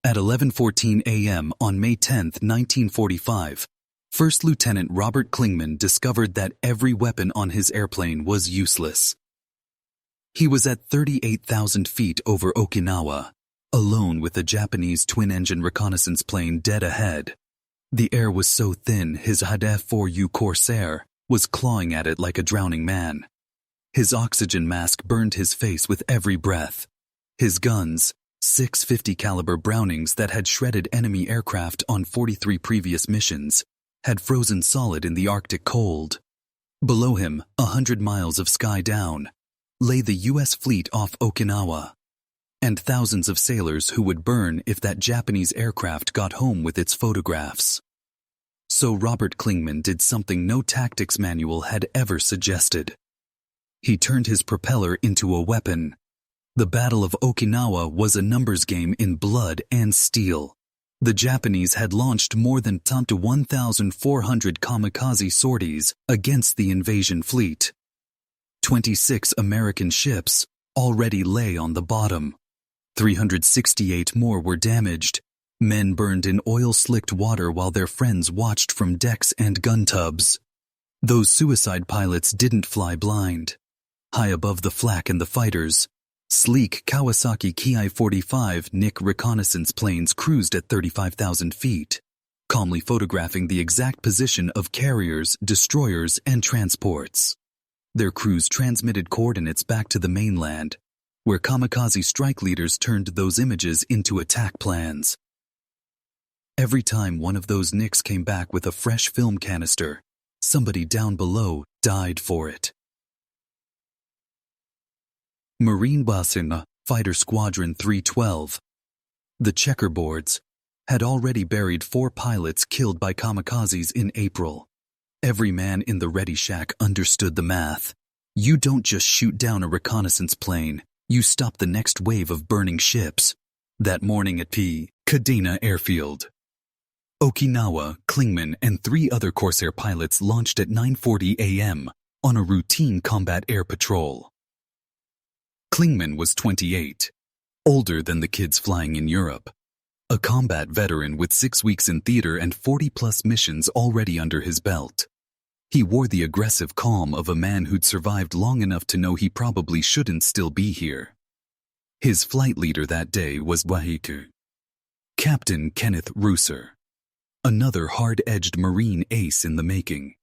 At 11:14 a.m. on May 10, 1945, First Lieutenant Robert Klingman discovered that every weapon on his airplane was useless. He was at 38,000 feet over Okinawa, alone with a Japanese twin-engine reconnaissance plane dead ahead. The air was so thin his F4U Corsair was clawing at it like a drowning man. His oxygen mask burned his face with every breath. His guns, 650 caliber Brownings that had shredded enemy aircraft on 43 previous missions, had frozen solid in the Arctic cold. Below him, 100 miles of sky down, lay the U.S. fleet off Okinawa, and thousands of sailors who would burn if that Japanese aircraft got home with its photographs. So Robert Klingman did something no tactics manual had ever suggested. He turned his propeller into a weapon. The Battle of Okinawa was a numbers game in blood and steel. The Japanese had launched more than 1,400 Kamikaze sorties against the invasion fleet. 26 American ships already lay on the bottom. 368 more were damaged. Men burned in oil-slicked water while their friends watched from decks and gun tubs. Those suicide pilots didn't fly blind. High above the flak and the fighters, sleek Kawasaki Ki 45 Nick reconnaissance planes cruised at 35,000 feet, calmly photographing the exact position of carriers, destroyers, and transports. Their crews transmitted coordinates back to the mainland, where kamikaze strike leaders turned those images into attack plans. Every time one of those Nicks came back with a fresh film canister, somebody down below died for it. Marine Basina, Fighter Squadron 312. The Checkerboards had already buried 4 pilots killed by kamikazes in April. Every man in the ready shack understood the math. You don't just shoot down a reconnaissance plane, you stop the next wave of burning ships. That morning at Kadena Airfield, Okinawa, Klingman, and 3 other Corsair pilots launched at 9:40 a.m. on a routine combat air patrol. Klingman was 28, older than the kids flying in Europe, a combat veteran with 6 weeks in theater and 40-plus missions already under his belt. He wore the aggressive calm of a man who'd survived long enough to know he probably shouldn't still be here. His flight leader that day was WWII, Captain Kenneth Rooser, another hard-edged Marine ace in the making.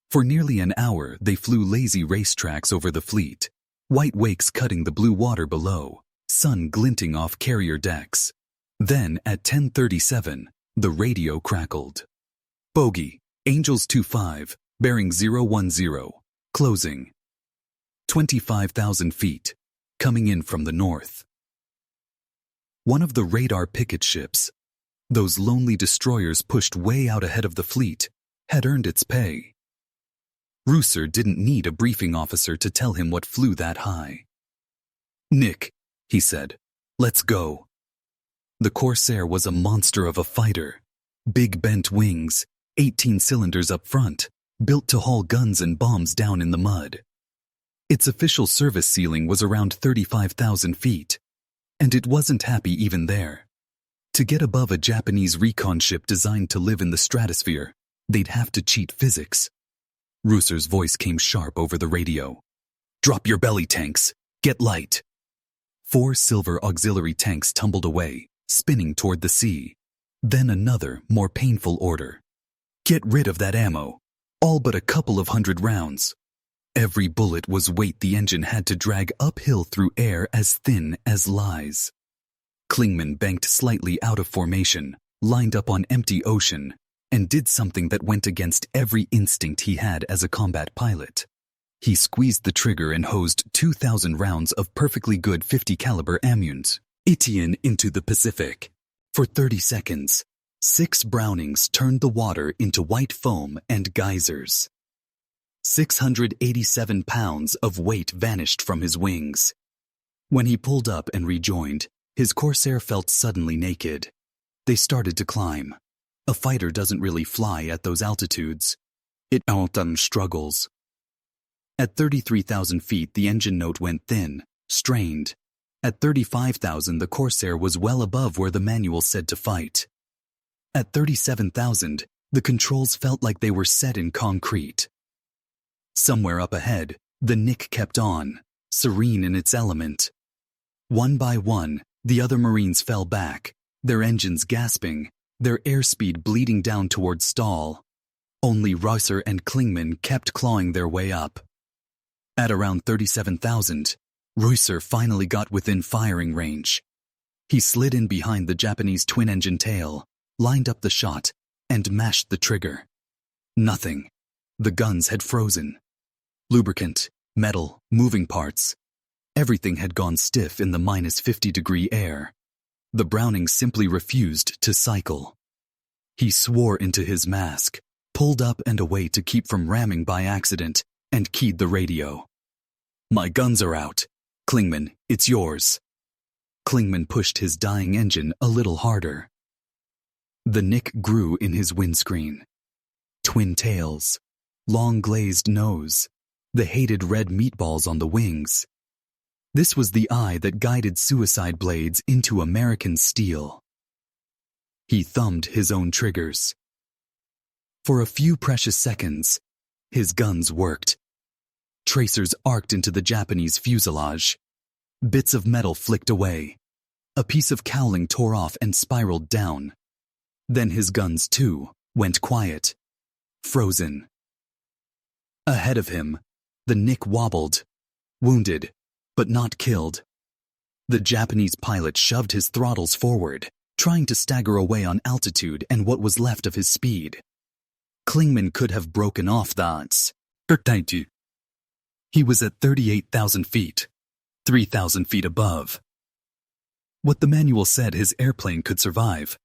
For nearly an hour, they flew lazy racetracks over the fleet, white wakes cutting the blue water below, sun glinting off carrier decks. Then, at 10:37, the radio crackled. Bogey, Angels 25, bearing 010, closing. 25,000 feet, coming in from the north. One of the radar picket ships, those lonely destroyers pushed way out ahead of the fleet, had earned its pay. Rooser didn't need a briefing officer to tell him what flew that high. "Nick," he said, "let's go." The Corsair was a monster of a fighter. Big bent wings, 18 cylinders up front, built to haul guns and bombs down in the mud. Its official service ceiling was around 35,000 feet, and it wasn't happy even there. To get above a Japanese recon ship designed to live in the stratosphere, they'd have to cheat physics. Rooser's voice came sharp over the radio. "Drop your belly tanks. Get light." 4 silver auxiliary tanks tumbled away, spinning toward the sea. Then another, more painful order. "Get rid of that ammo. All but a couple of 100 rounds." Every bullet was weight the engine had to drag uphill through air as thin as lies. Klingman banked slightly out of formation, lined up on empty ocean, and did something that went against every instinct he had as a combat pilot. He squeezed the trigger and hosed 2,000 rounds of perfectly good 50 caliber ammunition into the Pacific. For 30 seconds, 6 Brownings turned the water into white foam and geysers. 687 pounds of weight vanished from his wings. When he pulled up and rejoined, his Corsair felt suddenly naked. They started to climb. A fighter doesn't really fly at those altitudes. It often struggles. At 33,000 feet, the engine note went thin, strained. At 35,000, the Corsair was well above where the manual said to fight. At 37,000, the controls felt like they were set in concrete. Somewhere up ahead, the Nick kept on, serene in its element. One by one, the other Marines fell back, their engines gasping, their airspeed bleeding down toward stall. Only Reusser and Klingman kept clawing their way up. At around 37,000, Reusser finally got within firing range. He slid in behind the Japanese twin-engine tail, lined up the shot, and mashed the trigger. Nothing. The guns had frozen. Lubricant, metal, moving parts. Everything had gone stiff in the -50-degree air. The Browning simply refused to cycle. He swore into his mask, pulled up and away to keep from ramming by accident, and keyed the radio. "My guns are out. Klingman, it's yours." Klingman pushed his dying engine a little harder. The Nick grew in his windscreen. Twin tails, long glazed nose, the hated red meatballs on the wings. This was the eye that guided suicide blades into American steel. He thumbed his own triggers. For a few precious seconds, his guns worked. Tracers arced into the Japanese fuselage. Bits of metal flicked away. A piece of cowling tore off and spiraled down. Then his guns, too, went quiet. Frozen. Ahead of him, the Nick wobbled. Wounded, but not killed. The Japanese pilot shoved his throttles forward, trying to stagger away on altitude and what was left of his speed. Klingman could have broken off the odds. He was at 38,000 feet, 3,000 feet above. What the manual said his airplane could survive.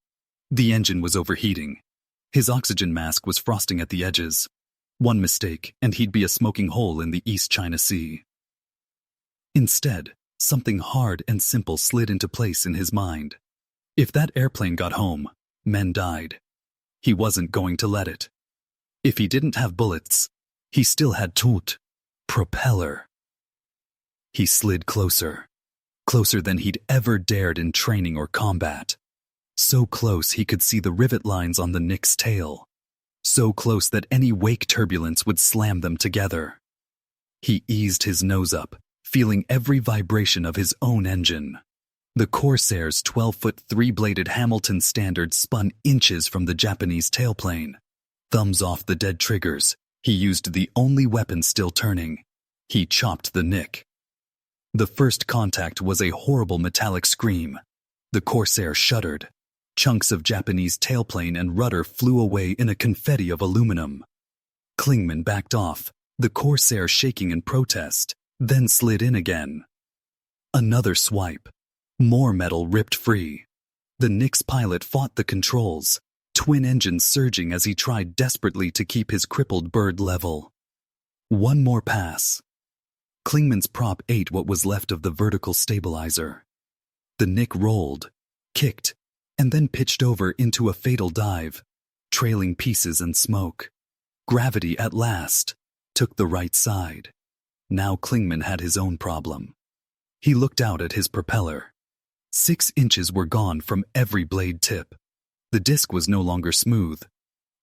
The engine was overheating. His oxygen mask was frosting at the edges. One mistake, and he'd be a smoking hole in the East China Sea. Instead, something hard and simple slid into place in his mind. If that airplane got home, men died. He wasn't going to let it. If he didn't have bullets, he still had toot, propeller. He slid closer, closer than he'd ever dared in training or combat. So close he could see the rivet lines on the Nick's tail. So close that any wake turbulence would slam them together. He eased his nose up, feeling every vibration of his own engine. The Corsair's 12-foot three-bladed Hamilton Standard spun inches from the Japanese tailplane. Thumbs off the dead triggers, he used the only weapon still turning. He chopped the Nick. The first contact was a horrible metallic scream. The Corsair shuddered. Chunks of Japanese tailplane and rudder flew away in a confetti of aluminum. Klingman backed off, the Corsair shaking in protest, then slid in again. Another swipe. More metal ripped free. The Nick's pilot fought the controls, twin engines surging as he tried desperately to keep his crippled bird level. One more pass. Klingman's prop ate what was left of the vertical stabilizer. The Nick rolled, kicked, and then pitched over into a fatal dive, trailing pieces and smoke. Gravity, at last, took the right side. Now Klingman had his own problem. He looked out at his propeller. 6 inches were gone from every blade tip. The disc was no longer smooth.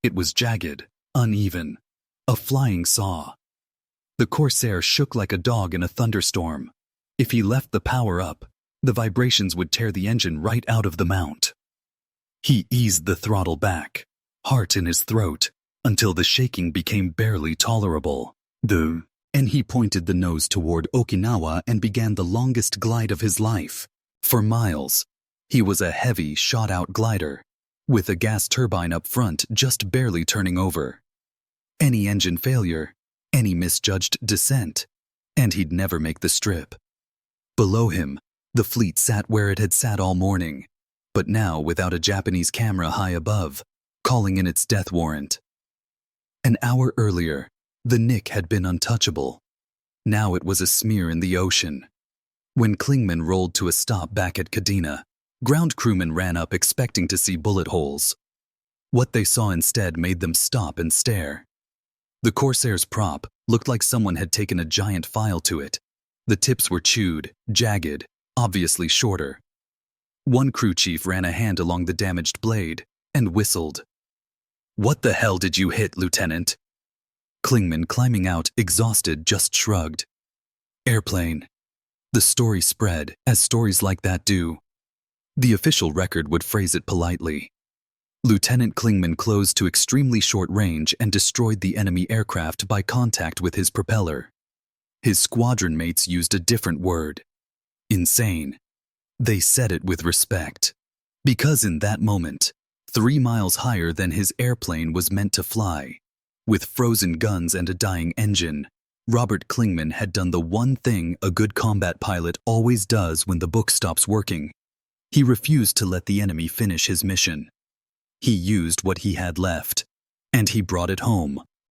It was jagged, uneven, a flying saw. The Corsair shook like a dog in a thunderstorm. If he left the power up, the vibrations would tear the engine right out of the mount. He eased the throttle back, heart in his throat, until the shaking became barely tolerable. And he pointed the nose toward Okinawa and began the longest glide of his life. For miles, he was a heavy, shot-out glider, with a gas turbine up front just barely turning over. Any engine failure, any misjudged descent, and he'd never make the strip. Below him, the fleet sat where it had sat all morning, but now without a Japanese camera high above, calling in its death warrant. An hour earlier, the Nick had been untouchable. Now it was a smear in the ocean. When Klingman rolled to a stop back at Kadena, ground crewmen ran up expecting to see bullet holes. What they saw instead made them stop and stare. The Corsair's prop looked like someone had taken a giant file to it. The tips were chewed, jagged, obviously shorter. One crew chief ran a hand along the damaged blade and whistled. "What the hell did you hit, Lieutenant?" Klingman, climbing out, exhausted, just shrugged. "Airplane." The story spread, as stories like that do. The official record would phrase it politely. Lieutenant Klingman closed to extremely short range and destroyed the enemy aircraft by contact with his propeller. His squadron mates used a different word. Insane. They said it with respect. Because in that moment, 3 miles higher than his airplane was meant to fly, with frozen guns and a dying engine, Robert Klingman had done the one thing a good combat pilot always does when the book stops working. He refused to let the enemy finish his mission. He used what he had left, and he brought it home.